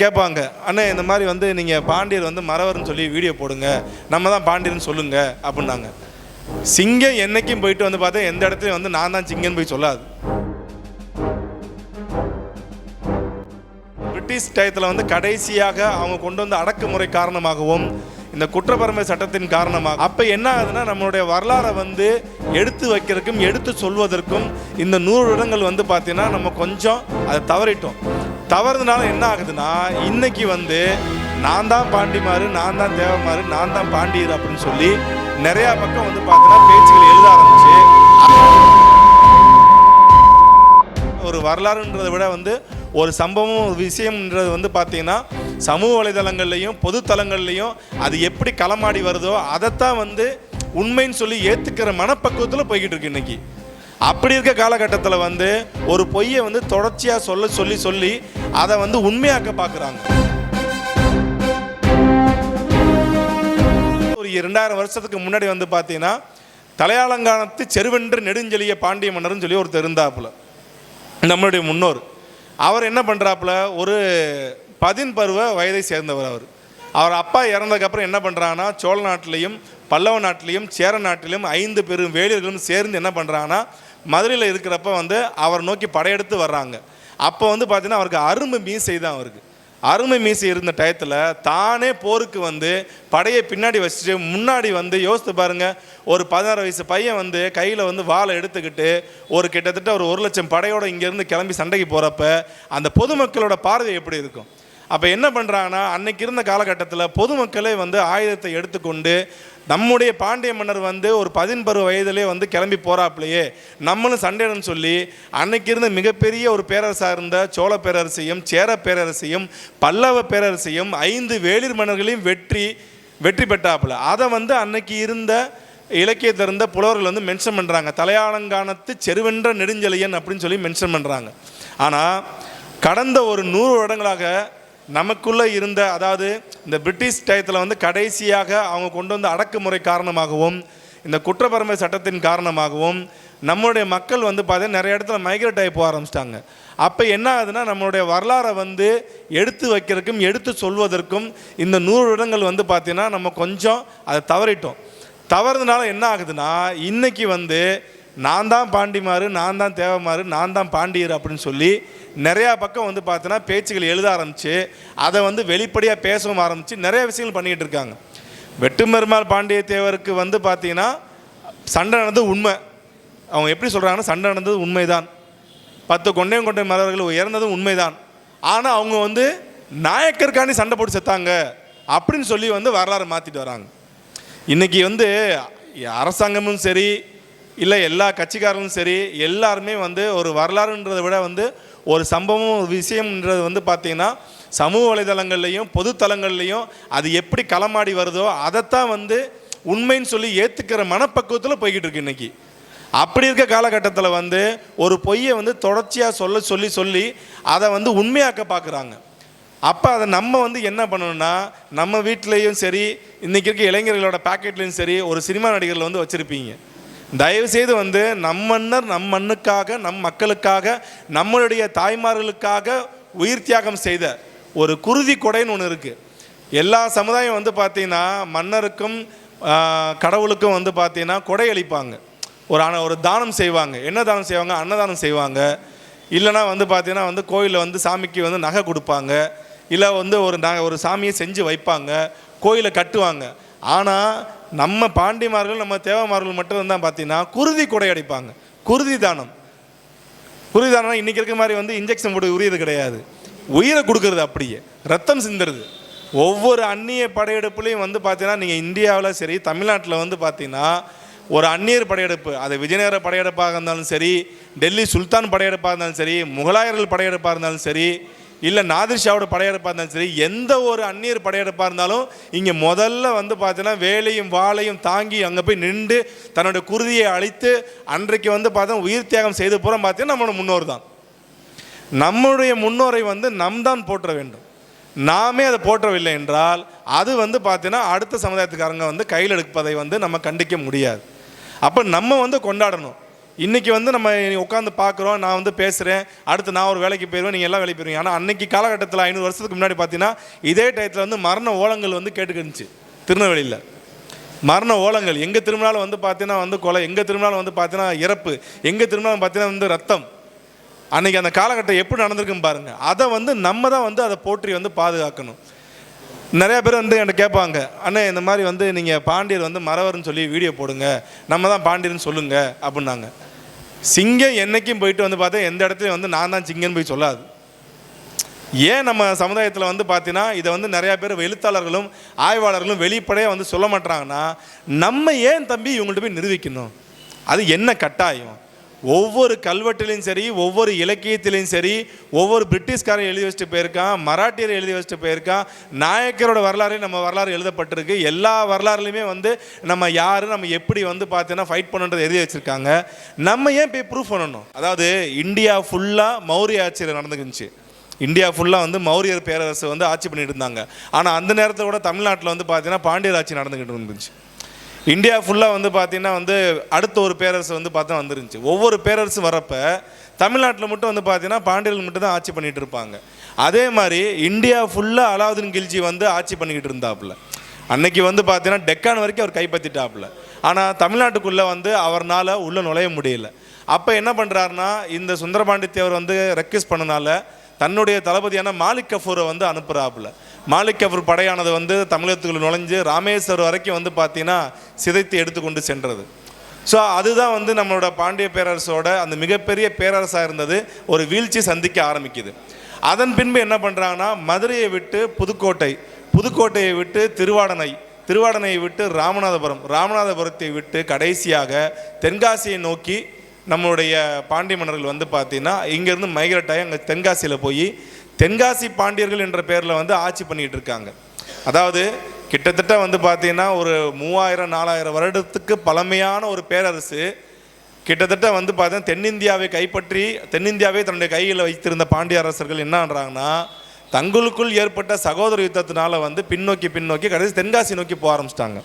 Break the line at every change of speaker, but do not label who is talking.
கேட்பாங்க, அண்ணே இந்த மாதிரி வந்து நீங்கள் பாண்டியர் வந்து மறவர்னு சொல்லி வீடியோ போடுங்க, நம்ம தான் பாண்டியர்னு சொல்லுங்க அப்படின்னாங்க. சிங்கம் என்னைக்கும் போயிட்டு வந்து பார்த்தா எந்த இடத்துலையும் வந்து நான் தான் சிங்கன்னு போய் சொல்லாது. பிரிட்டிஷ் டயத்தில் வந்து கடைசியாக அவங்க கொண்டு வந்த அடக்குமுறை காரணமாகவும் இந்த குற்றப்பரம்பரை சட்டத்தின் காரணமாக அப்போ என்ன ஆகுதுன்னா, நம்மளுடைய வரலாறை வந்து எடுத்து வைக்கிறதுக்கும் எடுத்து சொல்வதற்கும் இந்த 100 இடங்கள் வந்து பார்த்தீங்கன்னா நம்ம கொஞ்சம் அதை தவறிட்டோம். தவறுனால என்ன ஆகுதுன்னா, இன்னைக்கு வந்து நான் தான் பாண்டிமாறு, நான் தான் தேவமாறு, நான் தான் பாண்டியர் அப்படின்னு சொல்லி நிறையா பக்கம் வந்து பார்த்தீங்கன்னா பேச்சுகள் எழுத ஆரம்பிச்சு, ஒரு வரலாறுன்றதை விட வந்து ஒரு சம்பவம் ஒரு விஷயம்ன்றது வந்து பார்த்தீங்கன்னா சமூக வலைதளங்கள்லையும் பொது தளங்கள்லையும் அது எப்படி களமாடி வருதோ அதைத்தான் வந்து உண்மைன்னு சொல்லி ஏற்றுக்கிற மனப்பக்குவத்தில் போய்கிட்டு இருக்கு இன்னைக்கு. அப்படி இருக்க காலகட்டத்தில் வந்து ஒரு பொய்யை வந்து தொடர்ச்சியாக சொல்லி அதை வந்து உண்மையாக்க பார்க்குறாங்க. ஒரு 2000 வருஷத்துக்கு முன்னாடி வந்து பார்த்தீங்கன்னா தலையாலங்கானத்து செருவென்று நெடுஞ்செழிய பாண்டிய மன்னர்னு சொல்லி ஒருத்தர் இருந்தாப்புல, நம்மளுடைய முன்னோர். அவர் என்ன பண்ணுறாப்புல, ஒரு 10 பருவ வயதை சேர்ந்தவர். அவர் அப்பா இறந்ததுக்கப்புறம் என்ன பண்ணுறாங்கன்னா, சோழ நாட்டிலையும் பல்லவ நாட்டிலையும் சேர நாட்டிலையும் 5 பெரும் வேளிர்களும் சேர்ந்து என்ன பண்ணுறாங்கன்னா, மதுரையில் இருக்கிறப்ப வந்து அவர் நோக்கி படையெடுத்து வர்றாங்க. அப்போ வந்து பார்த்தீங்கன்னா அவருக்கு அருமை மீசை தான். அவருக்கு அருமை மீசை இருந்த டயத்தில் தானே போருக்கு வந்து படையை பின்னாடி வச்சுட்டு முன்னாடி வந்து யோசித்து பாருங்கள், ஒரு 16 வயசு பையன் வந்து கையில் வந்து வாளை எடுத்துக்கிட்டு ஒரு கிட்டத்தட்ட ஒரு 1 லட்சம் படையோடு இங்கேருந்து கிளம்பி சண்டைக்கு போகிறப்ப அந்த பொதுமக்களோட பார்வை எப்படி இருக்கும்? அப்போ என்ன பண்ணுறாங்கன்னா, அன்னைக்கு இருந்த காலகட்டத்தில் பொதுமக்களே வந்து ஆயுதத்தை எடுத்துக்கொண்டு நம்முடைய பாண்டிய மன்னர் வந்து ஒரு 10 பருவ வயதிலே வந்து கிளம்பி போகிறாப்புலையே நம்மளும் சண்டைன்னு சொல்லி அன்னைக்கு இருந்த மிகப்பெரிய ஒரு பேரரசாக இருந்த சோழ பேரரசையும் சேர பேரரசையும் பல்லவ பேரரசையும் 5 வேளிர் மன்னர்களையும் வெற்றி பெற்றாப்புல. அதை வந்து அன்னைக்கு இருந்த இலக்கியத்தில் இருந்த புலவர்கள் வந்து மென்ஷன் பண்ணுறாங்க. தலையாலங்கானத்து செருவென்ற நெடுஞ்செழியன் அப்படின்னு சொல்லி மென்ஷன் பண்ணுறாங்க. ஆனால் கடந்த ஒரு 100 வருடங்களாக நமக்குள்ளே இருந்த, அதாவது இந்த பிரிட்டிஷ் டயத்தில் வந்து கடைசியாக அவங்க கொண்டு வந்த அடக்குமுறை காரணமாகவும் இந்த குற்றப்பரம்பரை சட்டத்தின் காரணமாகவும் நம்மளுடைய மக்கள் வந்து பார்த்தீங்கன்னா நிறைய இடத்துல மைக்ரேட் ஆகி போக ஆரம்பிச்சிட்டாங்க. அப்போ என்ன ஆகுதுன்னா, நம்மளுடைய வரலாறை வந்து எடுத்து வைக்கிறதுக்கும் எடுத்து சொல்வதற்கும் இந்த 100 இடங்கள் வந்து பார்த்தீங்கன்னா நம்ம கொஞ்சம் அதை தவறிட்டோம். தவறுனால என்ன ஆகுதுன்னா, இன்றைக்கி வந்து நான் தான் பாண்டிமாறு, நான் தான் தேவமாறு, நான் தான் பாண்டியர் அப்படின்னு சொல்லி நிறையா பக்கம் வந்து பார்த்தீங்கன்னா பேச்சுகள் எழுத ஆரம்பித்து அதை வந்து வெளிப்படையாக பேசவும் ஆரம்பித்து நிறைய விஷயங்கள் பண்ணிக்கிட்டு இருக்காங்க. வெட்டுமருமாள் பாண்டிய தேவருக்கு வந்து பார்த்தீங்கன்னா சண்டை நடந்தது உண்மை. அவங்க எப்படி சொல்கிறாங்கன்னா, சண்டை நடந்தது உண்மைதான், 10 கொண்டை மறவர்கள் உயர்ந்ததும் உண்மைதான். ஆனால் அவங்க வந்து நாயக்கருக்காண்டி சண்டை போட்டு செத்தாங்க அப்படின்னு சொல்லி வந்து வரலாறு மாற்றிட்டு வராங்க. இன்றைக்கி வந்து அரசாங்கமும் சரி இல்லை எல்லா கட்சிக்காரங்களும் சரி எல்லாருமே வந்து ஒரு வரலாறுன்றதை விட வந்து ஒரு சம்பவம் ஒரு விஷயம்ன்றது வந்து பார்த்திங்கன்னா சமூக வலைதளங்கள்லையும் பொது தளங்கள்லையும் அது எப்படி களமாடி வருதோ அதைத்தான் வந்து உண்மைன்னு சொல்லி ஏற்றுக்கிற மனப்பக்குவத்தில் போய்கிட்டு இருக்கு இன்றைக்கி. அப்படி இருக்க காலகட்டத்தில் வந்து ஒரு பொய்யை வந்து தொடர்ச்சியாக சொல்லி அதை வந்து உண்மையாக்க பார்க்குறாங்க. அப்போ அதை நம்ம வந்து என்ன பண்ணணும்னா, நம்ம வீட்லேயும் சரி இன்றைக்கி இருக்க இளைஞர்களோட பாக்கெட்லேயும் சரி ஒரு சினிமா நடிகர்கள் வந்து வச்சுருப்பீங்க. தயவுசெய்து வந்து நம் மன்னர் நம் மண்ணுக்காக நம் மக்களுக்காக நம்மளுடைய தாய்மார்களுக்காக உயிர் தியாகம் செய்த ஒரு குருதி கொடைன்னு ஒன்று இருக்குது. எல்லா சமுதாயம் வந்து பார்த்திங்கன்னா மன்னருக்கும் கடவுளுக்கும் வந்து பார்த்திங்கன்னா கொடை அளிப்பாங்க, ஒரு தானம் செய்வாங்க. என்ன தானம் செய்வாங்க? அன்னதானம் செய்வாங்க. இல்லைனா வந்து பார்த்திங்கன்னா வந்து கோயிலில் வந்து சாமிக்கு வந்து நகை கொடுப்பாங்க, இல்லை வந்து ஒரு சாமியை செஞ்சு வைப்பாங்க, கோயிலை கட்டுவாங்க. ஆனால் நம்ம பாண்டிமார்கள் நம்ம தேவமார்கள் மட்டும் இருந்தால் பார்த்தீங்கன்னா குருதி கொடை அடிப்பாங்க. குருதி தானம் இன்றைக்கி இருக்க மாதிரி வந்து இன்ஜெக்ஷன் போட்டு உரியது கிடையாது, உயிரை கொடுக்கறது, அப்படியே ரத்தம் சிந்துறது. ஒவ்வொரு அந்நிய படையெடுப்புலையும் வந்து பார்த்தீங்கன்னா நீங்கள் இந்தியாவில் சரி தமிழ்நாட்டில் வந்து பார்த்தீங்கன்னா ஒரு அந்நியர் படையெடுப்பு, அது விஜயநகர படையெடுப்பாக இருந்தாலும் சரி, டெல்லி சுல்தான் படையெடுப்பாக இருந்தாலும் சரி, முகலாயர்கள் படையெடுப்பாக இருந்தாலும் சரி, இல்லை நாதிர்ஷாவோட படையெடுப்பாக இருந்தாலும் சரி, எந்த ஒரு அந்நியர் படையெடுப்பாக இருந்தாலும் இங்கே முதல்ல வந்து பார்த்தீங்கன்னா வேலையும் வாளையும் தாங்கி அங்கே போய் நின்று தன்னோட குருதியை அழித்து அன்றைக்கு வந்து பார்த்தா உயிர் தியாகம் செய்து போகிறோம். பார்த்தீங்கன்னா நம்மளோட முன்னோர் தான். நம்முடைய முன்னோரை வந்து நம் தான் போற்ற வேண்டும். நாமே அதை போற்றவில்லை என்றால் அது வந்து பார்த்தீங்கன்னா அடுத்த சமுதாயத்துக்காரங்க வந்து கையில் எடுப்பதை வந்து நம்ம கண்டிக்க முடியாது. அப்போ நம்ம வந்து கொண்டாடணும். இன்றைக்கி வந்து நம்ம உட்காந்து பார்க்குறோம், நான் வந்து பேசுகிறேன், அடுத்து நான் ஒரு வேலைக்கு போயிடுவேன், நீங்கள் எல்லாம் வேலைக்கு போயிடுவீங்க. ஆனால் அன்றைக்கி காலகட்டத்தில் 500 வருஷத்துக்கு முன்னாடி பார்த்தீங்கன்னா இதே டயத்தில் வந்து மரண ஓலங்கள் வந்து கேட்டுக்கிருந்துச்சு திருநெல்வேலியில். மரண ஓலங்கள் எங்கே திரும்பினாலும் வந்து பார்த்தீங்கன்னா வந்து கொலை, எங்கே திரும்பினாலும் வந்து பார்த்தீங்கன்னா இறப்பு, எங்கே திரும்பினாலும் பார்த்தீங்கன்னா வந்து ரத்தம். அன்றைக்கி அந்த காலகட்டம் எப்படி நடந்திருக்குன்னு பாருங்கள். அதை வந்து நம்ம தான் வந்து அதை போற்றி வந்து பாதுகாக்கணும். நிறையா பேர் வந்து என்கிட்ட கேட்பாங்க, அண்ணே இந்த மாதிரி வந்து நீங்கள் பாண்டியர் வந்து மறவர்னு சொல்லி வீடியோ போடுங்க, நம்ம தான் பாண்டியர்னு சொல்லுங்கள் அப்படின்னாங்க. சிங்கம் என்றைக்கும் போயிட்டு வந்து பார்த்தா எந்த இடத்துலையும் வந்து நான் தான் சிங்கன்னு போய் சொல்லாது. ஏன் நம்ம சமுதாயத்தில் வந்து பார்த்தீங்கன்னா இதை வந்து நிறையா பேர் எழுத்தாளர்களும் ஆய்வாளர்களும் வெளிப்படையாக வந்து சொல்ல மாட்டாங்கன்னா, நம்ம ஏன் தம்பி இவங்கள்ட்ட போய் நிரூபிக்கணும்? அது என்ன கட்டாயம்? ஒவ்வொரு கல்வெட்டிலையும் சரி, ஒவ்வொரு இலக்கியத்திலையும் சரி, ஒவ்வொரு பிரிட்டிஷ்காரன் எழுதி வச்சுட்டு போயிருக்கான், மராட்டியர் எழுதி வச்சுட்டு போயிருக்கான், நாயக்கரோட வரலாறு நம்ம வரலாறு எழுதப்பட்டிருக்கு. எல்லா வரலாறுலையுமே வந்து நம்ம யார், நம்ம எப்படி வந்து பார்த்தீங்கன்னா ஃபைட் பண்ணுன்றது எழுதி வச்சுருக்காங்க. நம்ம ஏன் போய் ப்ரூஃப் பண்ணணும்? அதாவது இந்தியா ஃபுல்லாக மௌரிய ஆட்சியில் நடந்துக்கிச்சு. இந்தியா ஃபுல்லாக வந்து மௌரியர் பேரரசு வந்து ஆட்சி பண்ணிட்டு இருந்தாங்க. ஆனால் அந்த நேரத்தில் கூட தமிழ்நாட்டில் வந்து பார்த்தீங்கன்னா பாண்டியர் ஆட்சி நடந்துக்கிட்டு இருந்துச்சு. இந்தியா ஃபுல்லாக வந்து பார்த்திங்கன்னா வந்து அடுத்த ஒரு பேரரசு வந்து பார்த்தா வந்துருந்துச்சு. ஒவ்வொரு பேரரசு வரப்போ தமிழ்நாட்டில் மட்டும் வந்து பார்த்திங்கன்னா பாண்டியர்கள் மட்டும் தான் ஆட்சி பண்ணிகிட்டு இருப்பாங்க. அதே மாதிரி இந்தியா ஃபுல்லாக அலாவுதீன் கில்ஜி வந்து ஆட்சி பண்ணிக்கிட்டு இருந்தாப்புல. அன்னைக்கு வந்து பார்த்தீங்கன்னா டெக்கான் வரைக்கும் அவர் கைப்பற்றிட்டாப்புல. ஆனால் தமிழ்நாட்டுக்குள்ளே வந்து அவர்னால் உள்ளே நுழைய முடியல. அப்போ என்ன பண்ணுறாருனா, இந்த சுந்தரபாண்டி தேவர் வந்து ரெக்வெஸ்ட் பண்ணனால தன்னுடைய தளபதியான மாலிக் கஃபூரை வந்து அனுப்புகிறாப்புல. மாலிக் கஃபூர் படையானது வந்து தமிழகத்துக்குள்ள நுழைஞ்சு ராமேஸ்வரம் வரைக்கும் வந்து பார்த்தீங்கன்னா சிதைத்து எடுத்துக்கொண்டு சென்றது. ஸோ அதுதான் வந்து நம்மளோட பாண்டிய பேரரசோட அந்த மிகப்பெரிய பேரரசாக இருந்தது ஒரு வீழ்ச்சி சந்திக்க ஆரம்பிக்குது. அதன் பின்பு என்ன பண்ணுறாங்கன்னா, மதுரையை விட்டு புதுக்கோட்டை, புதுக்கோட்டையை விட்டு திருவாடனையை விட்டு ராமநாதபுரத்தை விட்டு கடைசியாக தென்காசியை நோக்கி நம்மளுடைய பாண்டிய மன்னர்கள் வந்து பார்த்தீங்கன்னா இங்கேருந்து மைக்ரேட் ஆகி அங்கே தென்காசியில் போய் தென்காசி பாண்டியர்கள் என்ற பேரில் வந்து ஆட்சி பண்ணிகிட்டு இருக்காங்க. அதாவது கிட்டத்தட்ட வந்து பார்த்தீங்கன்னா ஒரு 3000-4000 வருடத்துக்கு பழமையான ஒரு பேரரசு. கிட்டத்தட்ட வந்து பார்த்தீங்கன்னா தென்னிந்தியாவை கைப்பற்றி தென்னிந்தியாவை தன்னுடைய கையில் வைத்திருந்த பாண்டிய அரசர்கள் என்னன்றாங்கன்னா, தங்களுக்குள் ஏற்பட்ட சகோதர யுத்தத்தினால வந்து பின்னோக்கி கடைசி தென்காசி நோக்கி போக ஆரம்பிச்சிட்டாங்க.